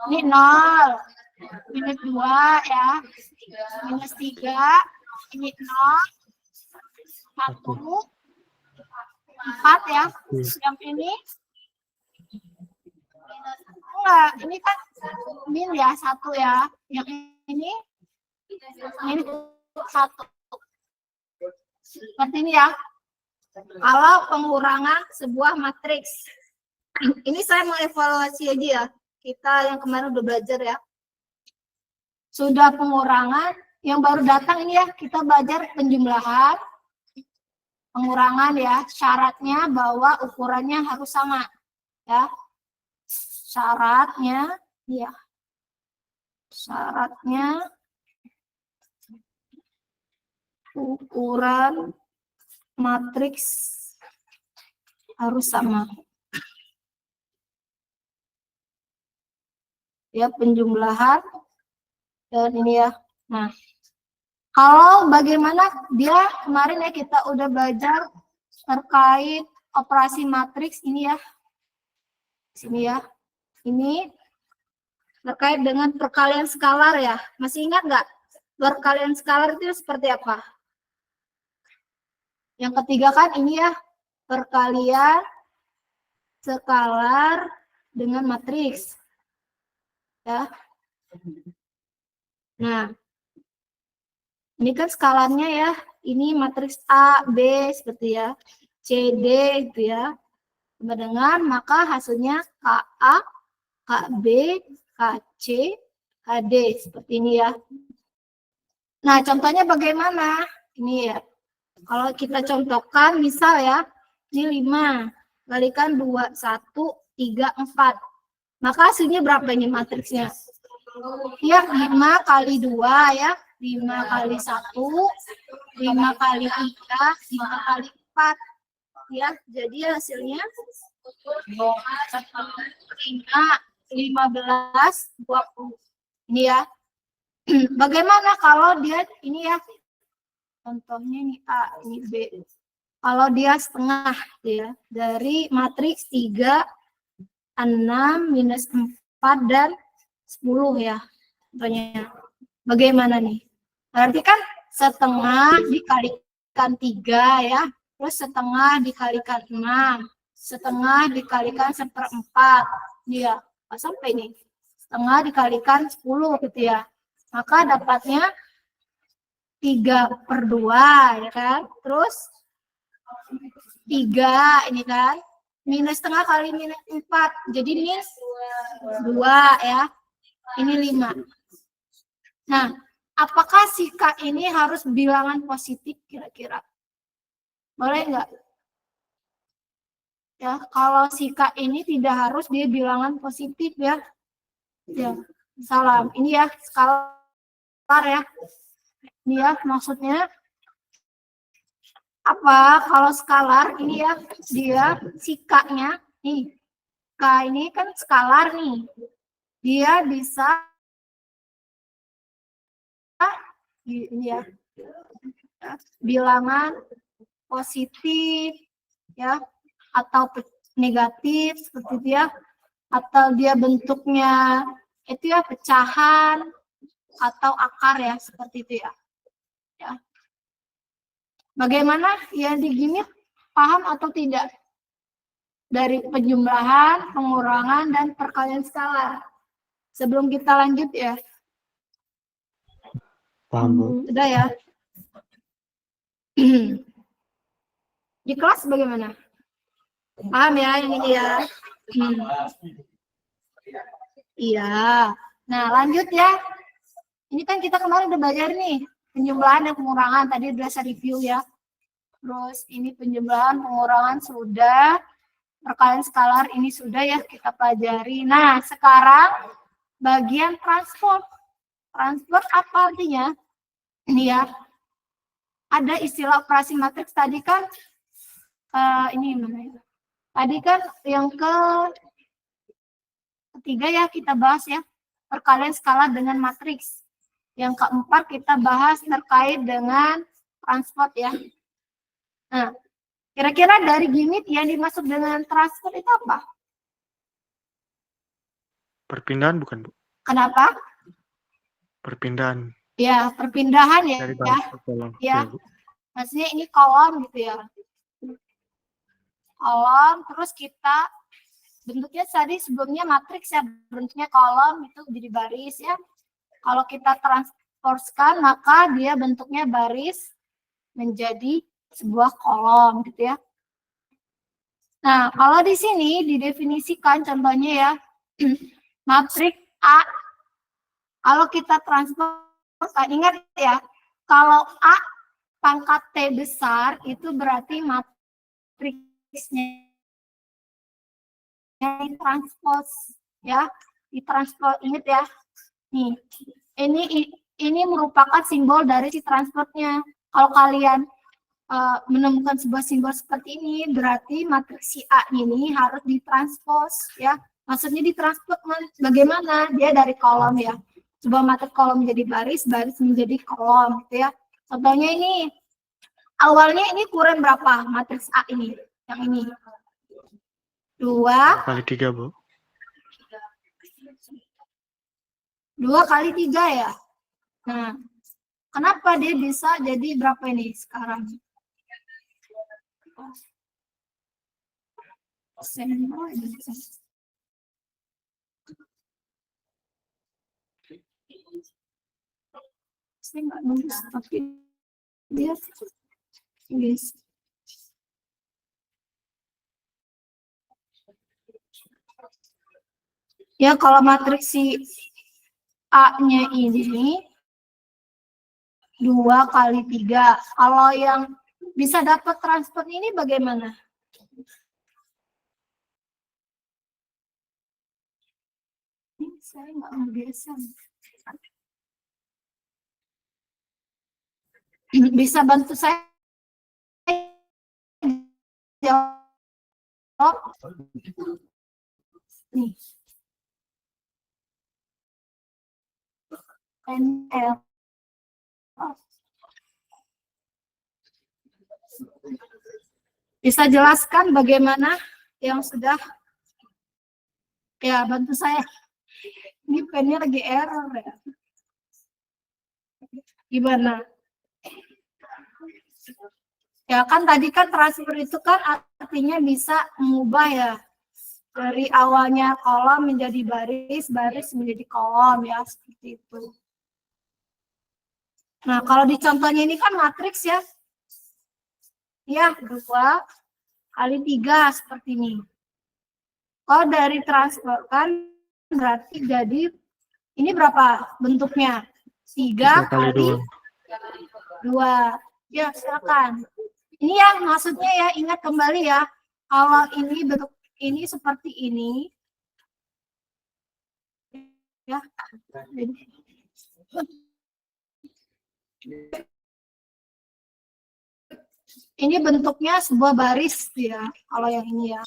Ini 0. Minus 2 ya. Minus 3. Ini 0. 1. 4 ya. Yang ini enggak, ini kan min ya, 1 ya. Yang ini 1. Seperti ini ya. Kalau pengurangan sebuah matriks. Ini saya mau evaluasi aja ya. Kita yang kemarin udah belajar ya. Sudah pengurangan, yang baru datang ini ya, kita belajar penjumlahan. Pengurangan ya, syaratnya bahwa ukurannya harus sama. Ya. Syaratnya, ya. Syaratnya ukuran matriks harus sama. Ya, penjumlahan dan ini ya. Nah, kalau bagaimana dia kemarin ya kita udah belajar terkait operasi matriks ini ya. Sini ya. Ini terkait dengan perkalian skalar ya. Masih ingat nggak? Perkalian skalar itu seperti apa? Yang ketiga kan ini ya, perkalian skalar dengan matriks. Ya. Nah, ini kan skalarnya ya, ini matriks A, B seperti ya, C, D itu ya. Sama dengan maka hasilnya KA, KB, KC, KD seperti ini ya. Nah, contohnya bagaimana? Ini ya. Kalau kita contohkan misal ya, ini 5 kalikan 2, 1, 3, 4. Maka hasilnya berapa ini matriksnya? Ya, 5 kali 2 ya. 5 kali 1, 5 kali 3, 5 kali 4. Ya, jadi hasilnya 5, 15, 20. Ini ya. Bagaimana kalau dia ini ya, contohnya ini A, ini B. Kalau dia setengah ya, dari matriks 3, 6, minus 4, dan 10 ya. Contohnya. Bagaimana nih? Berarti kan setengah dikalikan 3 ya. Terus setengah dikalikan 6. Setengah dikalikan 1/4. Iya, sampai nih. Setengah dikalikan 10 gitu ya. Maka dapatnya 3/2 ya kan. Terus 3 ini kan. Minus setengah kali minus 4. Jadi minus 2 ya. Ini 5. Nah, apakah si K ini harus bilangan positif kira-kira? Boleh nggak? Ya, kalau si K ini tidak harus dia bilangan positif ya. Ya, salam. Ini ya, skalar ya. Ini ya, maksudnya apa? Kalau skalar ini ya, dia si K-nya nih. K ini kan skalar nih. Dia bisa ini ya, bilangan positif ya, atau negatif seperti itu ya, atau dia bentuknya itu ya pecahan atau akar ya, seperti itu ya. Ya. Bagaimana ya digini, paham atau tidak dari penjumlahan, pengurangan, dan perkalian skalar? Sebelum kita lanjut ya. Paham, Bu. Udah ya. Di kelas bagaimana? Paham ya yang ini ya? Iya. Nah, lanjut ya. Ini kan kita kemarin udah belajar nih, penjumlahan dan pengurangan. Tadi udah saya review ya. Terus ini penjumlahan, pengurangan sudah. Perkalian skalar ini sudah ya kita pelajari. Nah, sekarang bagian transport. Transport apa artinya? Ini ya. Ada istilah operasi matriks tadi kan, ini mana? Tadi kan yang ketiga ya kita bahas ya, perkalian skalar dengan matriks. Yang keempat kita bahas terkait dengan transport ya. Nah, kira-kira dari gimmick yang dimaksud dengan transport itu apa? Perpindahan bukan, Bu? Kenapa? Perpindahan Ya, perpindahan ya. dari baris ke kolom. Ya. Ya, Bu. Maksudnya ini kolom gitu ya. Kolom, terus kita bentuknya tadi sebelumnya matriks ya, bentuknya kolom itu jadi baris ya. Kalau kita transposkan maka dia bentuknya baris menjadi sebuah kolom gitu ya. Nah, kalau di sini didefinisikan contohnya ya, matriks A, kalau kita transposkan, ingat ya, kalau A pangkat T besar itu berarti matriksnya ditranspos ya, ditranspos, ingat ya. Nih, ini merupakan simbol dari si transportnya. Kalau kalian menemukan sebuah simbol seperti ini, berarti matriks si A ini harus ditranspos ya. Maksudnya ditranspos bagaimana? Dia dari kolom ya. Coba matriks kolom menjadi baris, baris menjadi kolom gitu ya. Contohnya ini, awalnya ini ukuran berapa matriks A ini? Yang ini. 2 kali 3, Bu. 2 kali 3 ya. Nah, kenapa dia bisa jadi berapa ini sekarang? Saya nggak nulis, tapi dia tulis. Ya, kalau matriks si A-nya ini 2 kali 3. Kalau yang bisa dapat transport ini bagaimana? Ini saya nggak biasa. Bisa bantu saya jawab? Nih. NL. Bisa jelaskan bagaimana yang sudah? Ya, bantu saya. Ini pennya lagi error ya. Gimana? Ya kan tadi kan transfer itu kan artinya bisa mengubah ya. Dari awalnya kolom menjadi baris, baris menjadi kolom ya, seperti itu. Nah, kalau di contohnya ini kan matriks ya. Ya, 2 kali 3 seperti ini. Kalau dari transfer kan berarti jadi ini berapa bentuknya? 3 kali 2. Ya, silakan. Ini ya maksudnya ya, ingat kembali ya. Kalau ini bentuk ini seperti ini. Ya. Ini bentuknya sebuah baris ya, kalau yang ini ya.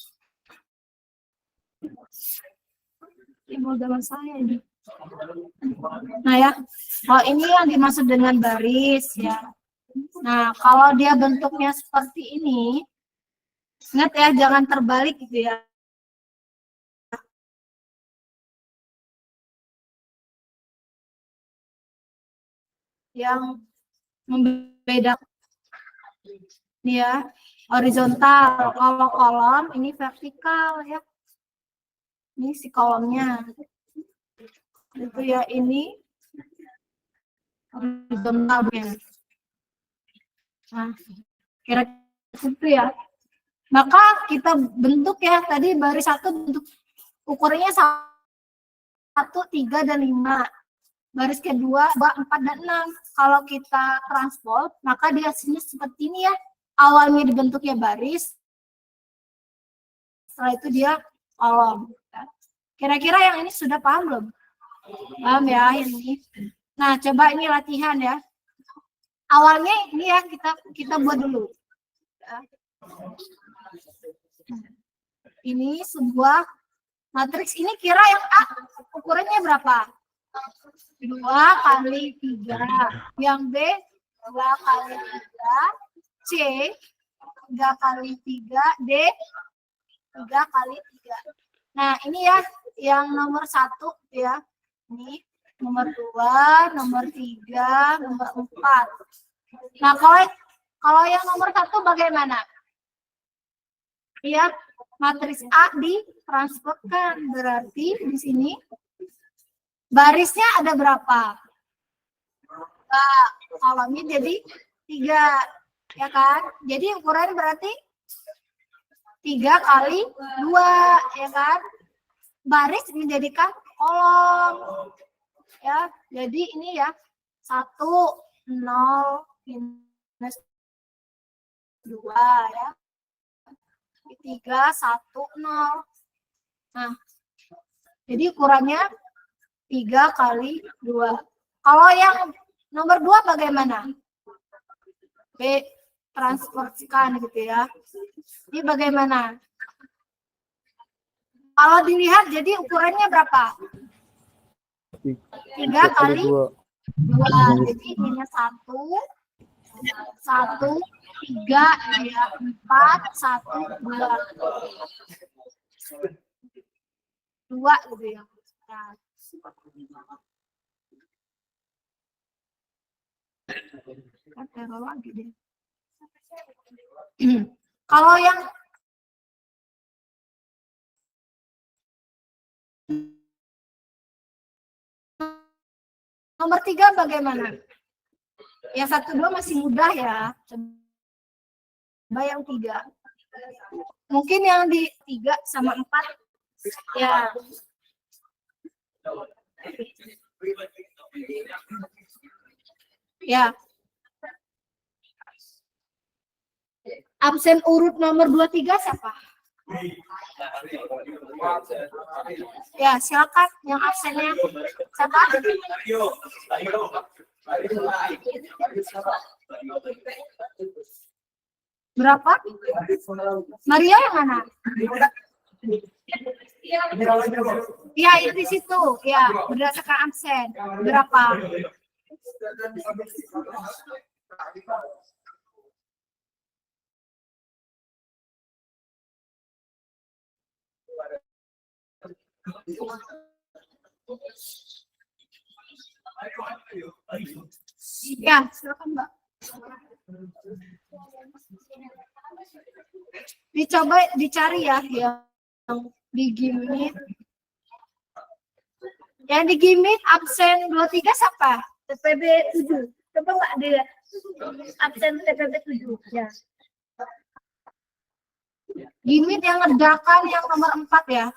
Ini modal saya ini. Nah ya, kalau ini yang dimaksud dengan baris ya. Nah, kalau dia bentuknya seperti ini, ingat ya, jangan terbalik gitu ya. Yang membedakan ini ya, horizontal. Kalau kolom ini vertikal ya. Ini si kolomnya. Itu ya, ini horizontalnya. Nah, kira-kira itu ya. Maka kita bentuk ya, tadi baris 1 bentuk ukurannya 1, 3, dan 5. Baris kedua 2, 4, dan 6. Kalau kita transport, maka dia hasilnya seperti ini ya. Awalnya dibentuknya baris, setelah itu dia kolom. Kira-kira yang ini sudah paham belum? Paham ya ini? Nah, coba ini latihan ya. Awalnya ini ya, kita buat dulu. Ini sebuah matriks, ini kira yang A ukurannya berapa? 2 kali 3. Yang B 2 kali 3. C 3 kali 3. D 3 kali 3. Nah, ini ya, yang nomor 1 ya. Ini nomor 2, nomor 3, nomor 4. Nah, kalau yang nomor 1 bagaimana? Ya, matriks A ditransportkan. Berarti di sini barisnya ada berapa? Nah, kolomnya jadi 3, ya kan? Jadi ukuran berarti 3 kali 2, ya kan? Baris menjadikan kolom. Ya, jadi ini ya 1, 0, minus 2 ya. 3, 1, 0. Nah, jadi ukurannya 3 kali 2. Kalau yang nomor 2 bagaimana? B, transportkan gitu ya. Ini bagaimana? Kalau dilihat jadi ukurannya berapa? 3 kali 2. Jadi minus 1, 1, 3, ya, 4, 1, 2. 2 gitu ya. Nah. Lagi deh. Kalau yang nomor 3 bagaimana? Yang 1, 2 masih mudah ya. Coba yang 3. Mungkin yang di 3 sama 4 ya. Ya. Absen urut nomor 2, 3 siapa? Ya, silakan yang absennya. Siapa? Berapa? Maria yang mana? Ya, itu di situ. Ya, berdasarkan absen. Berapa? Ya, silakan Mbak. Dicoba dicari ya yang di Gimit. Yang di Gimit absen 23 siapa? TPB 7. Coba Mbak dilihat. Absen TPB 7 ya. Gimit yang ngerjakan yang nomor 4 ya.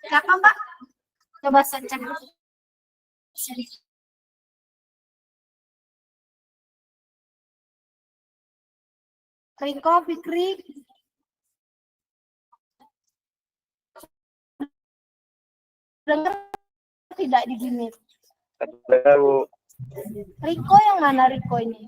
Siapa Mbak? Coba saya cek. Riko, Fikri. Dengar tidak di Gimit? Riko yang mana Riko ini?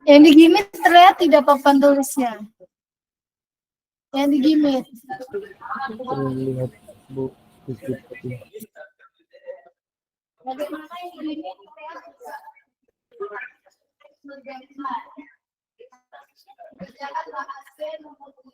Yang digimit terlihat tidak papan tulisnya. Yang digimit. Lihat Bu. Bagaimana yang digimit terlihat kerjakan bahasa nomor 3.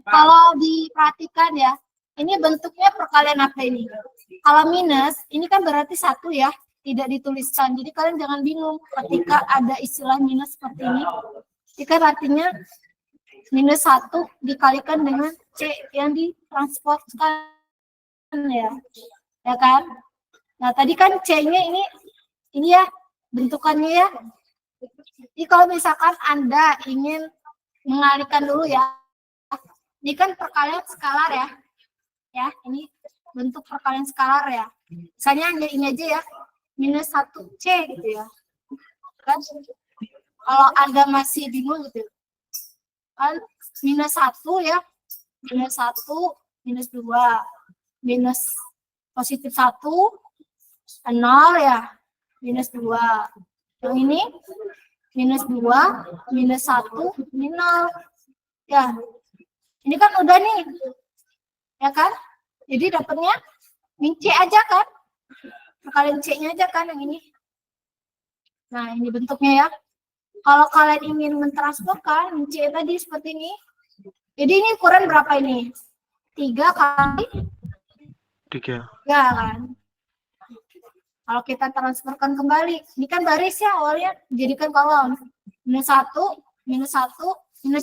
Kalau diperhatikan ya, ini bentuknya perkalian apa ini? Kalau minus, ini kan berarti 1 ya, tidak dituliskan. Jadi kalian jangan bingung ketika ada istilah minus seperti ini. Ini kan artinya minus 1 dikalikan dengan C yang ditransportkan ya. Ya kan? Nah, tadi kan C-nya ini ya bentukannya ya. Jadi kalau misalkan Anda ingin mengalihkan dulu ya. Ini kan perkalian skalar ya. Ya, ini bentuk perkalian skalar ya. Misalnya ini aja ya. Minus 1C gitu ya. Kan? Kalau Anda masih bingung gitu. Kan minus 1 ya. Minus 1, minus 2. Minus positif 1, 0 ya. Minus 2. Yang ini minus 2, minus 1, minus 0. Ya. Ini kan udah nih. Ya kan? Jadi dapatnya min C aja kan? Perkalian C-nya aja kan yang ini. Nah, ini bentuknya ya. Kalau kalian ingin mentransformkan min C tadi seperti ini. Jadi ini ukuran berapa ini? 3 kali 3. Ya kan? Kalau kita transferkan kembali, ini kan baris ya awalnya, jadikan kolom. Minus 1, minus 1, minus